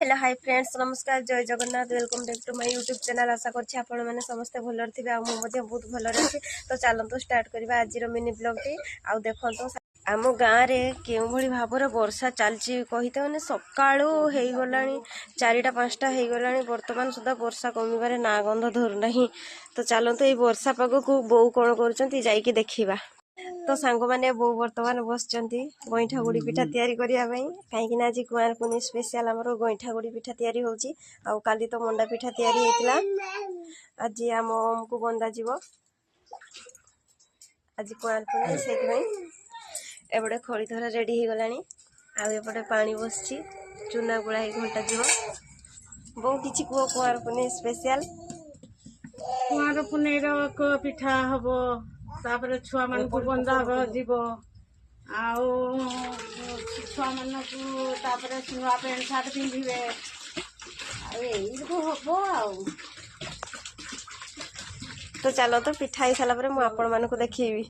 Hello hi friends नमस्कार जय Jagannath welcome back to my YouTube channel. आशा करछि आपण माने समस्त भलर थिबे आ मु बहुत भलर अछि। तो चलंतु स्टार्ट करबा आज रो मिनी ब्लॉग टी। आ देखंतु आम गाँव में केउ भली भाबर वर्षा चलछि कहिते माने सकाळू हेई गलानी 4टा 5टा हेई गलानी वर्तमान सुधा वर्षा कमिबारे ना गंध धरु नाही। तो चलंतु ए वर्षा पाग को बो कोन करचंती जाईकी देखिबा। तो सांग माने बो वर्तमान बसचंती गईठा गुड़ी पिठा तैयारी करिया पई काहेकि आज कुआर पुनी स्पेशल हमरो गईठा गुड़ी पिठा तैयारी होउची। आ काली तो मंडा पिठा तैयारी हेतला आज आम को बंदा जीवो आज कुआर पुनी सेति पई एबडे खड़ी धरा रेडी हो गलानी। आ एपटे पानी बसची चूना गुळा ही घंटा जीवो बो किछि को कुआर पुनी स्पेशल कुआर पुनेर को पिठा हबो तापर छुआ मन को बंदा हबो जीवो आउ छुआ मन को तापर नुआ पेंट शर्ट पिंधिबे आ एई को हबो आउ। तो चलो तो पिठा ही साला पर मु आपण मानको देखिबी।